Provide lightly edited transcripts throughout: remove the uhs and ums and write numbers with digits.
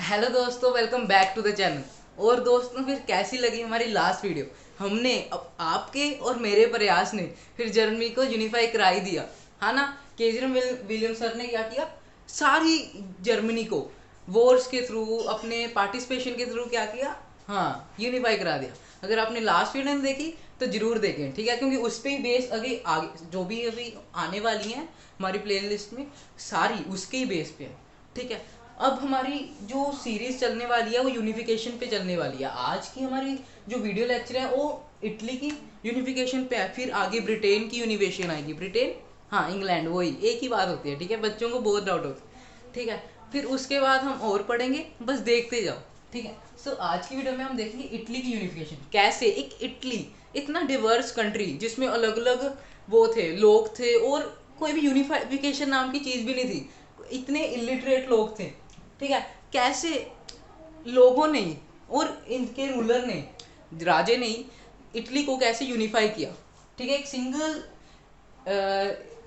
Hello दोस्तों, welcome back to the channel. और दोस्तों, फिर कैसी लगी हमारी लास्ट वीडियो। हमने अब आपके और मेरे प्रयास ने फिर जर्मनी को यूनिफाई करा ही दिया, है ना। केजरम विलियम सर ने क्या किया, सारी जर्मनी को वॉर्स के थ्रू, अपने पार्टिसिपेशन के थ्रू क्या किया, हाँ, यूनिफाई करा दिया। अगर आपने लास्ट वीडियो नहीं देखी तो जरूर देखें, ठीक है, क्योंकि उस पर ही बेस आगे जो भी अभी आने वाली हैं हमारी प्लेलिस्ट में, सारी उसके ही बेस पे है, ठीक है। अब हमारी जो सीरीज चलने वाली है वो यूनिफिकेशन पे चलने वाली है। आज की हमारी जो वीडियो लेक्चर है वो इटली की यूनिफिकेशन पे है, फिर आगे ब्रिटेन की यूनिफिकेशन आएगी। ब्रिटेन, हाँ, इंग्लैंड, वही एक ही बात होती है, ठीक है, बच्चों को बहुत डाउट होता है, ठीक है। फिर उसके बाद हम और पढ़ेंगे, बस देखते जाओ, ठीक है। सो आज की वीडियो में हम देखेंगे इटली की यूनिफिकेशन कैसे। एक इटली इतना डिवर्स कंट्री जिसमें अलग अलग वो थे, लोग थे, और कोई भी यूनिफिकेशन नाम की चीज भी नहीं थी, इतने इलिटरेट लोग थे, ठीक है। कैसे लोगों ने और इनके रूलर ने, राजे ने इटली को कैसे यूनिफाई किया, ठीक है, एक सिंगल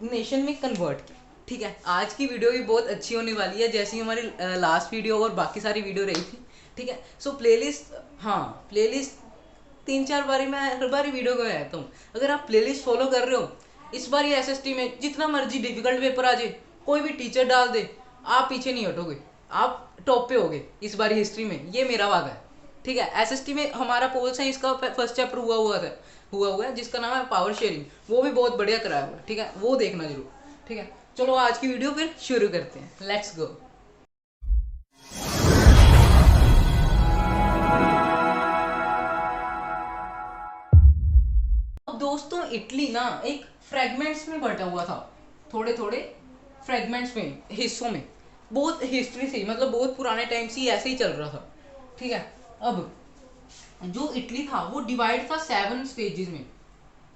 नेशन में कन्वर्ट किया, ठीक है। आज की वीडियो भी बहुत अच्छी होने वाली है, जैसी हमारी लास्ट वीडियो और बाकी सारी वीडियो रही थी, ठीक है। सो प्लेलिस्ट, हाँ, प्लेलिस्ट 3-4 बारी मैं हर बारी वीडियो को कहता हूँ, अगर आप प्लेलिस्ट फॉलो कर रहे हो, इस बार ये एसएसटी में जितना मर्जी डिफिकल्ट पेपर आ जाए, कोई भी टीचर डाल दे, आप पीछे नहीं हटोगे, आप टॉप पे होगे इस बार हिस्ट्री में, ये मेरा वादा है, ठीक है। एसएसटी में हमारा पोल साइंस का फर्स्ट चैप्टर हुआ है, जिसका नाम है पावर शेयरिंग, वो भी बहुत बढ़िया कराया हुआ है, ठीक है, वो देखना जरूर, ठीक है। चलो आज की वीडियो फिर शुरू करते हैं, लेट्स गो। अब दोस्तों, इटली ना एक फ्रेगमेंट्स में बटा हुआ था, थोड़े थोड़े फ्रेगमेंट्स में, हिस्सों में, बहुत हिस्ट्री से, मतलब बहुत पुराने टाइम से ऐसे ही चल रहा था, ठीक है। अब जो इटली था वो डिवाइड था 7 स्टेजेस में,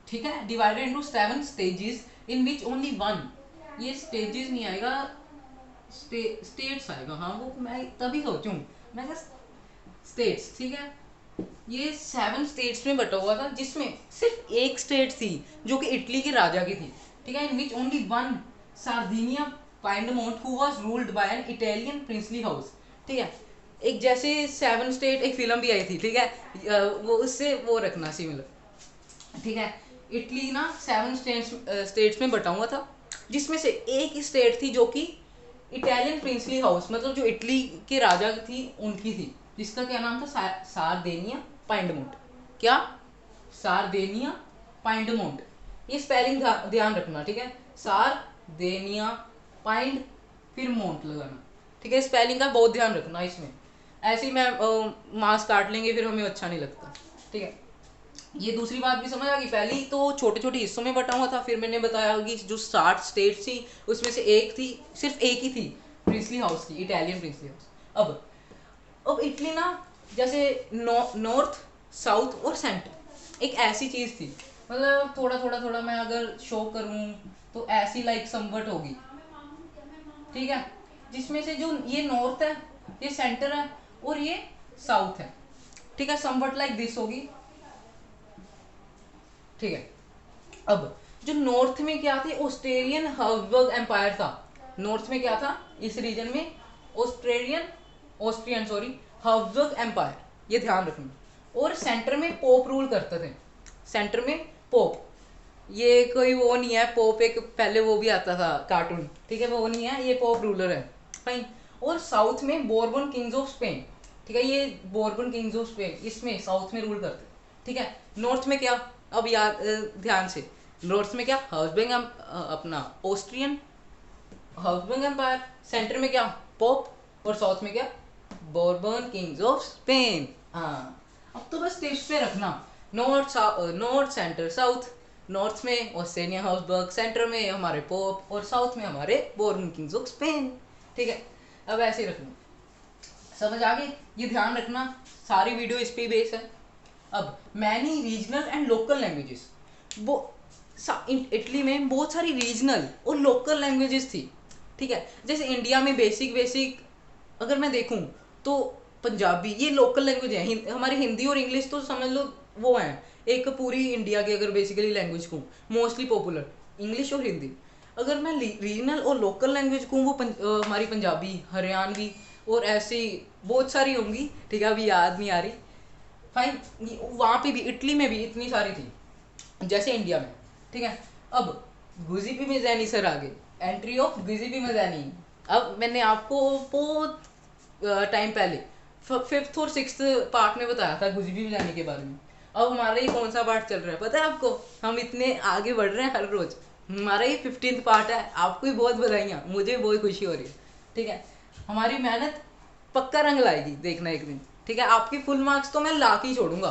ठीक है, divided into 7 stages in which only one, ये स्टेजेस नहीं आएगा, स्टेट्स आएगा, हाँ, वो मैं तभी सोचूं, मैं स्टेट्स, ठीक है। ये 7 स्टेट्स में बटा हुआ था, जिसमें सिर्फ एक स्टेट थी जो कि इटली के राजा की थी, ठीक है, in which only one, Sardinia Piedmont, who was ruled by an Italian princely house, ठीक है। एक जैसे 7 स्टेट, एक फिल्म भी आई थी, ठीक है, वो उससे वो रखना सिमिलर, ठीक है। इटली ना 7 स्टेट्स में बटा हुआ था, जिसमें से एक स्टेट थी जो कि इटालियन प्रिंसली हाउस, मतलब जो इटली के राजा थी उनकी थी, जिसका क्या नाम था, सारदेनिया पाइंडमोंट। क्या, सारदेनिया पाइंडमोंट, ये स्पेलिंग ध्यान रखना, ठीक है, सारदेनिया पाइंड, फिर मोंट लगाना, ठीक है, स्पेलिंग का बहुत ध्यान रखना इसमें, ऐसे ही मैं मार्क्स काट लेंगे फिर हमें अच्छा नहीं लगता, ठीक है। ये दूसरी बात भी समझ आ गई, पहली तो छोटे छोटे हिस्सों में बटा हुआ था, फिर मैंने बताया कि जो 60 स्टेट थी उसमें से एक थी, सिर्फ एक ही थी, प्रिंसली हाउस की, इटालियन प्रिंसली हाउस। अब इटली ना, जैसे नॉर्थ, साउथ और सेंटर एक ऐसी चीज थी, मतलब थोड़ा थोड़ा थोड़ा मैं अगर शो करूं तो ऐसी लाइक समवट होगी, ठीक है, जिसमें से जो ये नॉर्थ है, ये सेंटर है, और ये साउथ है, ठीक है, समवट लाइक दिस होगी, ठीक है। अब जो नॉर्थ में क्या थे, ऑस्ट्रेलियन हब्सबर्ग एम्पायर था, नॉर्थ में क्या था इस रीजन में, Australian, Austrian sorry, Habsburg empire, ये ध्यान रखना। और सेंटर में पोप रूल करते थे, सेंटर में पोप, ये कोई वो नहीं है, पोप एक पहले वो भी आता था कार्टून, ठीक है, वो नहीं है, ये पोप रूलर है, फाइन। और साउथ में बोर्बन किंग्स ऑफ स्पेन, ठीक है, ये बोर्बन किंग्स ऑफ स्पेन इसमें साउथ में रूल करते, ठीक है। नॉर्थ में क्या, अब याद ध्यान से, नॉर्थ में क्या, हाउसबर्ग अपना ऑस्ट्रियन हाउसबर्ग एम्पायर, सेंटर में क्या, पोप, और साउथ में क्या, बोर्बन किंग्स ऑफ स्पेन, हाँ। अब तो बस टेस्ट पे रखना, north, north centre south, north में ऑस्ट्रेलियन हाउसबर्ग, सेंटर में हमारे पोप, और साउथ में हमारे बोर्बन किंग्स ऑफ स्पेन, ठीक है। अब ऐसे ही रखना, समझ आ गई, ये ध्यान रखना, सारी वीडियो इस पे बेस है। अब many regional and local languages, वो इटली में बहुत सारी रीजनल और लोकल लैंग्वेजेस थी, ठीक है। जैसे इंडिया में बेसिक बेसिक अगर मैं देखूं तो पंजाबी, ये लोकल लैंग्वेज है, हमारी हिंदी और इंग्लिश तो समझ लो वो है, एक पूरी इंडिया की अगर बेसिकली लैंग्वेज कहूँ, मोस्टली पॉपुलर इंग्लिश और हिंदी। अगर मैं रीजनल और लोकल लैंग्वेज कहूँ, वो हमारी पंजाबी, हरियाणवी, और ऐसी बहुत सारी होंगी, ठीक है, अभी याद नहीं आ रही। फाइन, वहाँ पे भी इटली में भी इतनी सारी थी जैसे इंडिया में, ठीक है। अब गुजिपी मिज़ैनी सर आ गए, एंट्री ऑफ गुजिपी मिज़ैनी। अब मैंने आपको बहुत टाइम पहले 5th और 6th पार्ट में बताया था गुजिपी मिज़ैनी के बारे में। अब हमारा ये कौन सा पार्ट चल रहा है पता है आपको? हम इतने आगे बढ़ रहे हैं हर रोज। हमारा ये 15th पार्ट है। आपको भी बहुत बधाइयाँ, मुझे भी बहुत खुशी हो रही है, ठीक है। हमारी मेहनत पक्का रंग लाएगी, देखना एक दिन, ठीक है। आपकी फुल मार्क्स तो मैं ला के ही छोड़ूंगा।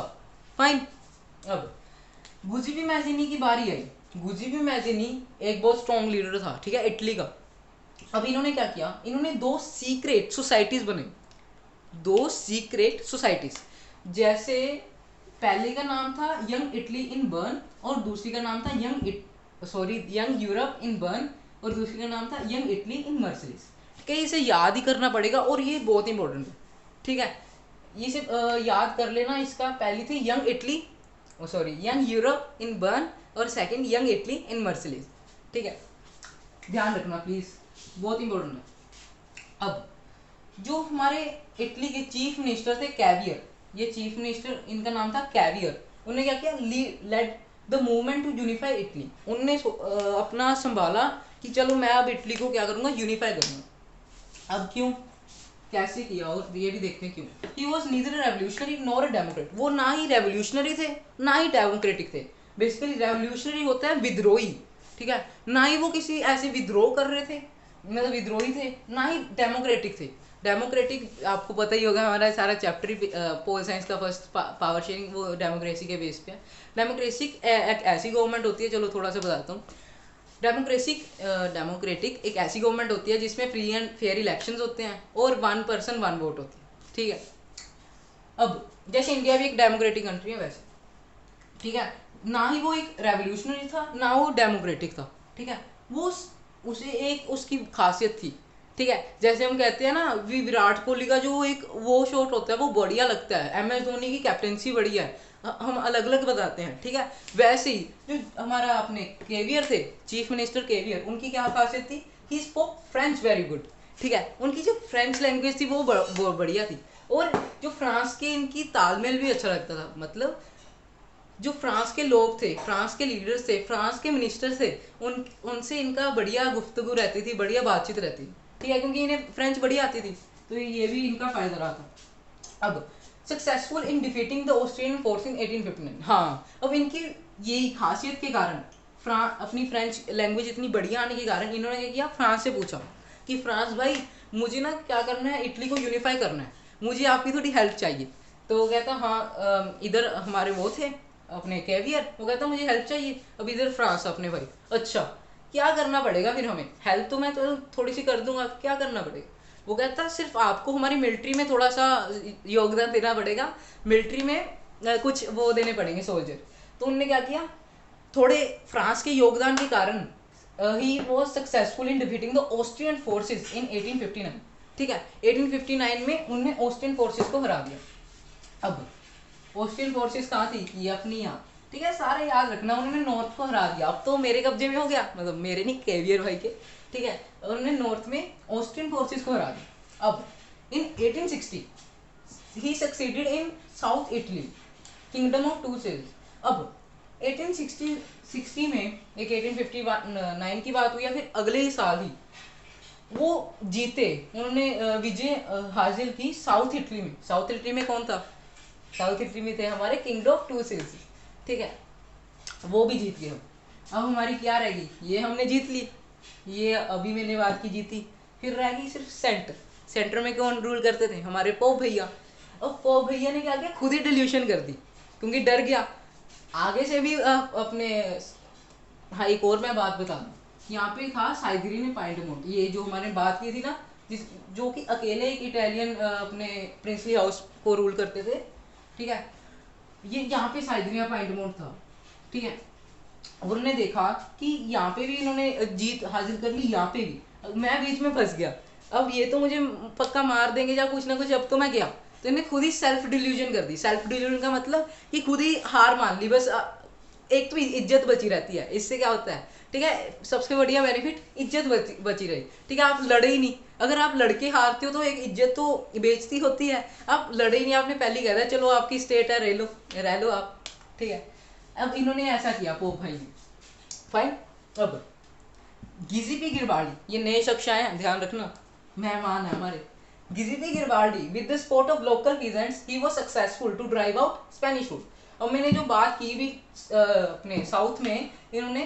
फाइन। अब गुजिपी मैजिनी की बारी आई। गुजिपी मैजिनी एक बहुत स्ट्रॉन्ग लीडर था, ठीक है, इटली का। अब इन्होंने क्या किया, इन्होंने दो सीक्रेट सोसाइटीज बनाई, दो सीक्रेट सोसाइटीज। जैसे पहले का नाम था यंग इटली इन बर्न और दूसरी का नाम था यंग यूरोप इन बर्न और दूसरी का नाम था यंग इटली इन मर्सिलीज। ठीक है, इसे याद ही करना पड़ेगा और ये बहुत इंपॉर्टेंट है, ठीक है। ये सिर्फ याद कर लेना। इसका पहली थी young Italy, young Europe in burn और सेकंड यंग इटली इन मर्सिलीज, ठीक है। ध्यान रखना प्लीज, बहुत इंपॉर्टेंट है। अब जो हमारे इटली के चीफ मिनिस्टर थे कैवियर, ये चीफ मिनिस्टर इनका नाम था कैवियर। उन्होंने क्या किया, led the movement to unify Italy. उनने अपना संभाला कि चलो मैं अब इटली को क्या करूंगा, यूनिफाई करूंगा। अब क्यों, कैसे किया, और ये भी देखते हैं क्यों। He was neither revolutionary nor Democrat. वो ना ही रेवोल्यूशनरी थे ना ही डेमोक्रेटिक थे। बेसिकली रेवोल्यूशनरी होता है विद्रोही, ठीक है, ना ही वो किसी ऐसे विद्रोह कर रहे थे, मतलब विद्रोही थे, ना ही डेमोक्रेटिक थे। डेमोक्रेटिक आपको पता ही होगा, हमारा सारा चैप्टर ही पोल साइंस का फर्स्ट पावर शेयरिंग वो डेमोक्रेसी के बेस पे है। डेमोक्रेसी एक ऐसी गवर्नमेंट होती है, चलो थोड़ा सा बताता हूँ। डेमोक्रेटिक एक ऐसी गवर्नमेंट होती है जिसमें फ्री एंड फेयर इलेक्शंस होते हैं और 1 पर्सन 1 वोट होती है, ठीक है। अब जैसे इंडिया भी एक डेमोक्रेटिक कंट्री है वैसे, ठीक है, ना ही वो एक रेवोल्यूशनरी था ना वो डेमोक्रेटिक था, ठीक है। वो उसे एक उसकी खासियत थी, ठीक है। जैसे हम कहते हैं ना, विराट कोहली का जो एक वो शॉट होता है वो बढ़िया लगता है, MS धोनी की कैप्टनसी बढ़िया है, हम अलग अलग बताते हैं, ठीक है। वैसे ही जो हमारा अपने केवियर थे, चीफ मिनिस्टर केवियर, उनकी क्या खासियत थी, he spoke French very good, ठीक है। उनकी जो फ्रेंच लैंग्वेज थी वो बढ़िया थी। और जो फ्रांस के इनकी तालमेल भी अच्छा लगता था, मतलब जो फ्रांस के लोग थे, फ्रांस के लीडर्स थे, फ्रांस के मिनिस्टर थे, उनसे इनका बढ़िया गुफ्तगू रहती थी, बढ़िया बातचीत रहती थी, ठीक है, क्योंकि इन्हें फ्रेंच बढ़िया आती थी, तो ये भी इनका फायदा रहा था। अब successful in defeating the Austrian force in 1859। हाँ, अब इनकी यही खासियत के कारण अपनी फ्रेंच लैंग्वेज इतनी बढ़िया आने के कारण इन्होंने क्या किया, फ्रांस से पूछा कि फ्रांस भाई मुझे ना क्या करना है, इटली को यूनिफाई करना है, मुझे आपकी थोड़ी हेल्प चाहिए। तो वो कहता हाँ, इधर हमारे वो थे अपने कैवियर, वो कहता मुझे हेल्प चाहिए। अब इधर फ्रांस अपने भाई, अच्छा क्या करना पड़ेगा फिर हमें, हेल्प तो मैं तो थोड़ी सी कर दूंगा, क्या करना पड़ेगा। वो कहता सिर्फ आपको हमारी मिलिट्री में थोड़ा सा योगदान देना पड़ेगा, मिलिट्री में कुछ वो देने पड़ेंगे सोल्जर। तो उन्होंने क्या किया, थोड़े फ्रांस के योगदान के कारण he was successful in defeating the Austrian forces in 1859, ठीक है। 1859 में उन्होंने ऑस्ट्रियन फोर्सेस को हरा दिया। अब ऑस्ट्रियन फोर्सेस कहाँ थी, ये अपनी यहाँ, ठीक है, सारा याद रखना। उन्होंने नॉर्थ को हरा दिया, अब तो मेरे कब्जे में हो गया, मतलब मेरे नहीं, केवियर भाई के, ठीक है। उन्होंने नॉर्थ में ऑस्ट्रियन फोर्सेस को हरा दिया। अब in 1860 he succeeded in South Italy kingdom of two Sicilies. अब 1860 में एक 1859 की बात हुई या फिर अगले ही साल ही वो जीते, उन्होंने विजय हासिल की साउथ इटली में। साउथ इटली में कौन था, साउथ इटली में थे हमारे किंगडम ऑफ टू सिल्स, ठीक है, वो भी जीत गए। अब हमारी क्या रहेगी, ये हमने जीत ली, ये अभी मैंने बात की जीती, फिर रहेगी सिर्फ सेंटर। सेंटर में कौन रूल करते थे, हमारे पोप भैया। अब पोप भैया ने क्या किया, खुद ही डिल्यूशन कर दी, क्योंकि डर गया। आगे से भी अपने, हाँ एक और मैं बात बता दूँ, यहाँ पे था साइग्रीन पाइंडमोंट, ये जो हमारे बात की थी ना, जो कि अकेले एक इटालियन अपने प्रिंसली हाउस को रूल करते थे, ठीक है। ये यहाँ पे साइग्रीन पाइंडमोंट था, ठीक है। उन्होंने देखा कि यहाँ पे भी इन्होंने जीत हासिल कर ली, यहाँ पे भी मैं बीच में फंस गया। अब ये तो मुझे पक्का मार देंगे या कुछ ना कुछ, अब तो मैं गया। तो इन्हें खुद ही सेल्फ डिल्यूजन कर दी। सेल्फ डिल्यूजन का मतलब कि खुद ही हार मान ली, बस एक तो इज्जत बची रहती है, इससे क्या होता है, ठीक है, सबसे बढ़िया बेनिफिट इज्जत बची रही, ठीक है। आप लड़े ही नहीं, अगर आप लड़के हारते हो तो एक इज्जत तो बेइज्जती होती है। आप लड़े ही नहीं, आपने पहले ही कह दिया चलो आपकी स्टेट है, रह लो आप, ठीक है। अब इन्होंने ऐसा किया पोप भाई ने, फाइन। अब गिजिपी गिरबाल्डी, ये नए शख्स आए हैं, ध्यान रखना, मेहमान है हमारे। Giuseppe Garibaldi with the support of local peasants he was successful to drive out Spanish rule. अब मैंने जो बात की भी अपने साउथ में इन्होंने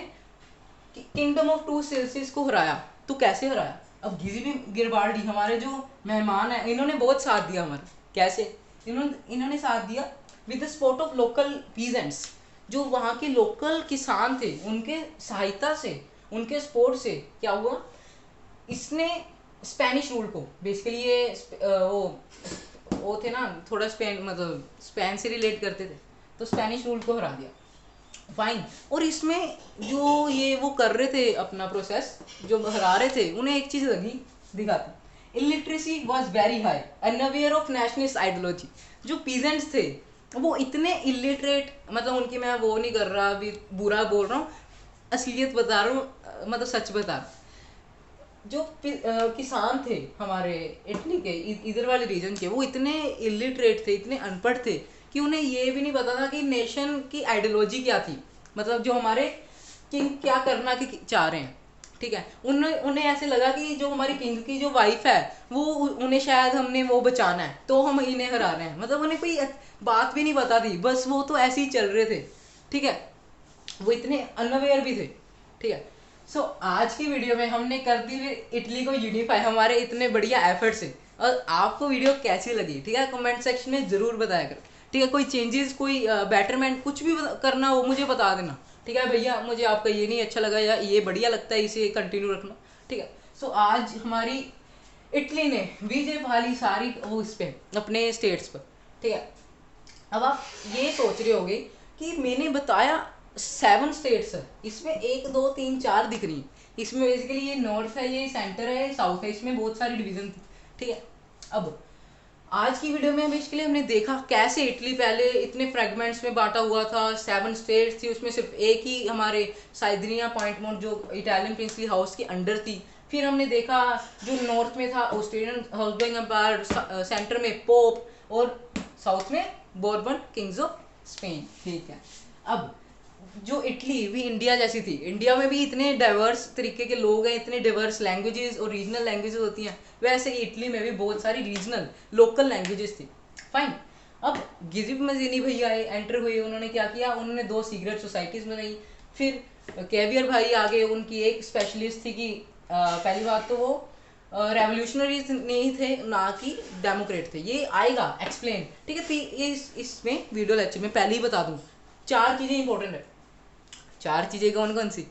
किंगडम ऑफ टू सिल्सिस को हराया, तो कैसे हराया? अब गिजिपी गिरबाल्डी हमारे जो मेहमान है, इन्होंने बहुत साथ दिया हमारा। कैसे? इन्होंने साथ दिया with the support of local peasants, जो वहाँ के लोकल किसान थे उनके सहायता से, उनके सपोर्ट से क्या हुआ, इसने स्पेनिश रूल को, बेसिकली ये वो थे ना थोड़ा स्पेन, मतलब स्पेन से रिलेट करते थे, तो स्पेनिश रूल को हरा दिया, फाइन। और इसमें जो ये वो कर रहे थे अपना प्रोसेस, जो हरा रहे थे, उन्हें एक चीज लगी, दिखाते, illiteracy was very high, unaware of nationalist ideology. जो पीजेंट्स थे वो इतने इलिटरेट, मतलब उनकी, मैं वो नहीं कर रहा अभी, बुरा बोल रहा हूँ, असलियत बता रहा हूँ, मतलब सच बता रहा हूँ। जो किसान थे हमारे इटली के इधर वाले रीजन के, वो इतने इलिटरेट थे, इतने अनपढ़ थे कि उन्हें ये भी नहीं पता था कि नेशन की आइडियोलॉजी क्या थी, मतलब जो हमारे किंग क्या करना की चाह रहे हैं, ठीक है। उन्हें ऐसे लगा कि जो हमारी किंग की जो वाइफ है वो, उन्हें शायद हमने वो बचाना है, तो हम इन्हें हरा रहे हैं, मतलब उन्हें कोई बात भी नहीं पता थी, बस वो तो ऐसे ही चल रहे थे, ठीक है। वो इतने अनअवेयर भी थे, ठीक है। सो आज की वीडियो में हमने कर दी इटली को यूनिफाई हमारे इतने बढ़िया एफर्ट से। और आपको वीडियो कैसी लगी, ठीक है, कमेंट सेक्शन में जरूर बताया करो, ठीक है। कोई चेंजेस, कोई बेटरमेंट कुछ भी करना हो मुझे बता देना, ठीक है भैया, मुझे आपका ये नहीं अच्छा लगा या ये बढ़िया लगता है, इसे कंटिन्यू रखना, ठीक है। सो आज हमारी इटली ने विजय पा ली सारी वो इस पे अपने स्टेट्स पर, ठीक है। अब आप ये सोच रहे होगे कि मैंने बताया 7 स्टेट्स है, इसमें 1 2 3 4 दिख रही है, इसमें बेसिकली ये नॉर्थ है, ये सेंटर है, ये साउथ है, इसमें बहुत सारी डिवीजन थी, ठीक है। अब आज की वीडियो में बेसिकली हमने देखा कैसे इटली पहले इतने फ्रेगमेंट्स में बांटा हुआ था, 7 स्टेट्स थी, उसमें सिर्फ एक ही हमारे साइद्रिया पॉइंटमोंट जो इटालियन प्रिंसली हाउस के अंडर थी। फिर हमने देखा जो नॉर्थ में था ऑस्ट्रियन हाउसबर्ग एम्पायर, सेंटर में पोप, और साउथ में बोर्बन किंग्स ऑफ स्पेन, ठीक है। अब जो इटली भी इंडिया जैसी थी, इंडिया में भी इतने डाइवर्स तरीके के लोग हैं, इतने डाइवर्स लैंग्वेजेस और रीजनल लैंग्वेजेस होती हैं, वैसे ही इटली में भी बहुत सारी रीजनल लोकल लैंग्वेजेस थी, फाइन। अब गिजिप मजीनी भैया एंटर हुए, उन्होंने क्या किया, उन्होंने 2 सीक्रेट सोसाइटीज बनाई। फिर कैवियर भाई आ गए, उनकी एक स्पेशलिस्ट थी कि पहली बात तो वो रेवोल्यूशनरी नहीं थे, ना कि डेमोक्रेट थे, ये आएगा एक्सप्लेन, ठीक है। इसमें वीडियो लेक्चर में पहले ही बता दूं, 4 चीजें इंपॉर्टेंट है। 4 चीजें कौन कौन सी?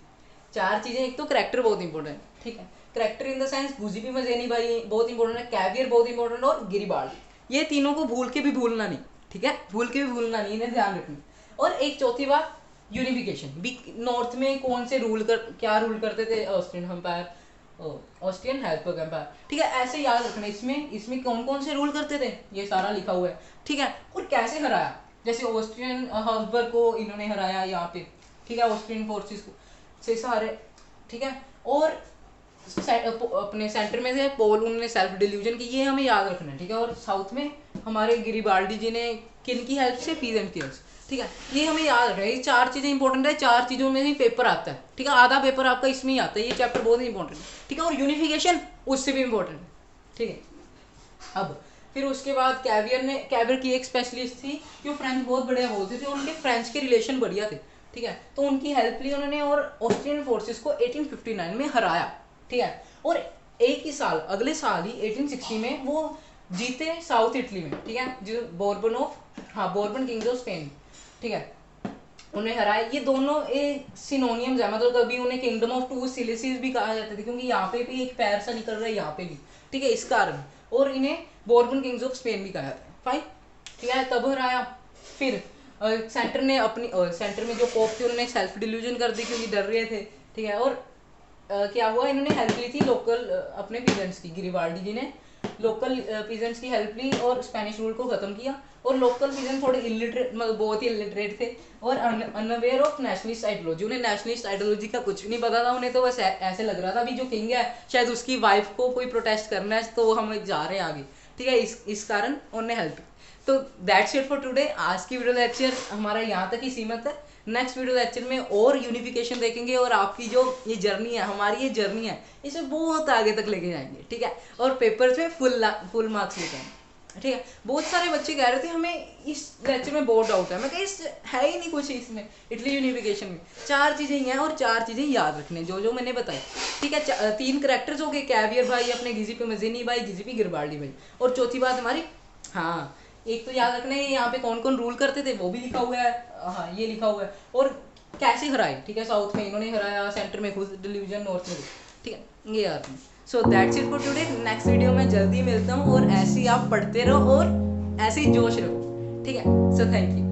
4 चीजें, एक तो करेक्टर बहुत इंपॉर्टेंट है, ठीक है, करेक्टर इन द सेंस गिजिपी मजीनी भाई बहुत इंपॉर्टेंट है, कैवियर बहुत इंपॉर्टेंट है, और गिरिबाल्डी, ये तीनों को भूल के भी भूलना नहीं, ठीक है, भूल के भी भूलना नहीं, इन्हें ध्यान रखना। और एक चौथी बात, यूनिफिकेशन, नॉर्थ में कौन से क्या रूल करते थे, Austrian empire, Austrian Habsburg empire, ठीक है, ऐसे याद रखना। इसमें कौन कौन से रूल करते थे ये सारा लिखा हुआ है, ठीक है। और कैसे हराया, जैसे ऑस्ट्रियन हैब्सबर्ग को इन्होंने हराया यहाँ पे, ठीक है, ऑस्ट्रियन फोर्सेस को से सहारे, ठीक है। और अपने सेंटर में थे पोल, उन्होंने सेल्फ डिल्यूजन की, ये हमें याद रखना है, ठीक है। और साउथ में हमारे गिरिबाल्डी जी ने किन की हेल्प से, पीजेंट की हेल्प से, ठीक है, ये हमें याद रखना है। ये 4 चीजें इंपॉर्टेंट है, 4 चीजों में ही पेपर आता है, ठीक है, आधा पेपर आपका इसमें ही आता है, ये चैप्टर बहुत ही इंपॉर्टेंट है, ठीक है। और यूनिफिकेशन उससे भी इंपॉर्टेंट है, ठीक है। अब फिर उसके बाद कैवियर की एक स्पेशलिस्ट थी जो फ्रेंच बहुत बढ़िया बोलते थे, उनके फ्रेंच के रिलेशन बढ़िया थे, ठीक है, तो उनकी हेल्प ली उन्होंने, और ऑस्ट्रियन फोर्सेस को 1859 में हराया, ठीक है। और एक ही साल, अगले साल ही 1860 में वो जीते साउथ इटली में, ठीक है, जो बोर्बन किंग्स ऑफ स्पेन, ठीक है, उन्हें हराया। ये दोनों सिनोनियम्स है, मतलब कभी उन्हें किंगडम ऑफ टू सिलिसीज भी कहा जाता था, क्योंकि यहाँ पे भी एक पैर सा निकल रहा है, यहाँ पे भी, ठीक है, इस कारण, और इन्हें बोर्बन किंग्स ऑफ स्पेन भी कहा जाता है, फाइन, ठीक है, तब हराया। फिर सेंटर में जो पोप थे उन्होंने सेल्फ डिल्यूजन कर दी क्योंकि डर रहे थे, ठीक है। और क्या हुआ, इन्होंने हेल्प ली थी लोकल अपने पीजेंट्स की, गिरिबाल्डी जी ने लोकल पीजेंट्स की हेल्प ली और स्पेनिश रूल को ख़त्म किया। और लोकल पीजेंट थोड़े इलिटरेट, मतलब बहुत ही इलिटरेट थे और अनअवेयर ऑफ नेशनलिस्ट आइडियोलॉजी। उन्हें नेशनलिस्ट आइडियोलॉजी का कुछ भी नहीं पता था। उन्हें तो बस ऐसे लग रहा था अभी जो किंग है शायद उसकी वाइफ को कोई प्रोटेस्ट करना है तो हम जा रहे हैं आगे, ठीक है। इस कारण उन्हें हेल्प। तो दैट्स इट फॉर टुडे। आज की वीडियो लेक्चर हमारा यहाँ तक ही सीमित है। नेक्स्ट वीडियो लेक्चर में और यूनिफिकेशन देखेंगे और आपकी जो ये जर्नी है, हमारी ये जर्नी है, इसे बहुत आगे तक लेके जाएंगे, ठीक है। और पेपर्स में फुल मार्क्स लेके आएंगे, ठीक है। बहुत सारे बच्चे कह रहे थे हमें इस लेक्चर में बहुत डाउट है। मैं कह इस है ही नहीं कुछ इसमें, इटली यूनिफिकेशन में 4 चीज़ें ही हैं और 4 चीज़ें याद रखने जो मैंने बताई, ठीक है। 3 करेक्टर्स हो गए, कैवियर भाई, अपने गिजिपी मजीनी भाई, गिजिपी गिरबाल्डी भाई। और चौथी बात हमारी, हाँ, एक तो याद रखना है यहाँ पे कौन कौन रूल करते थे वो भी लिखा हुआ है, हाँ ये लिखा हुआ है। और कैसे हराए, ठीक है, साउथ में इन्होंने हराया, सेंटर में खुद डिलीजन, नॉर्थ में, ठीक है, ये याद है। So that's it for today. Next video में जल्दी मिलता हूँ और ऐसे ही आप पढ़ते रहो और ऐसे ही जोश रहो, ठीक है। So thank you.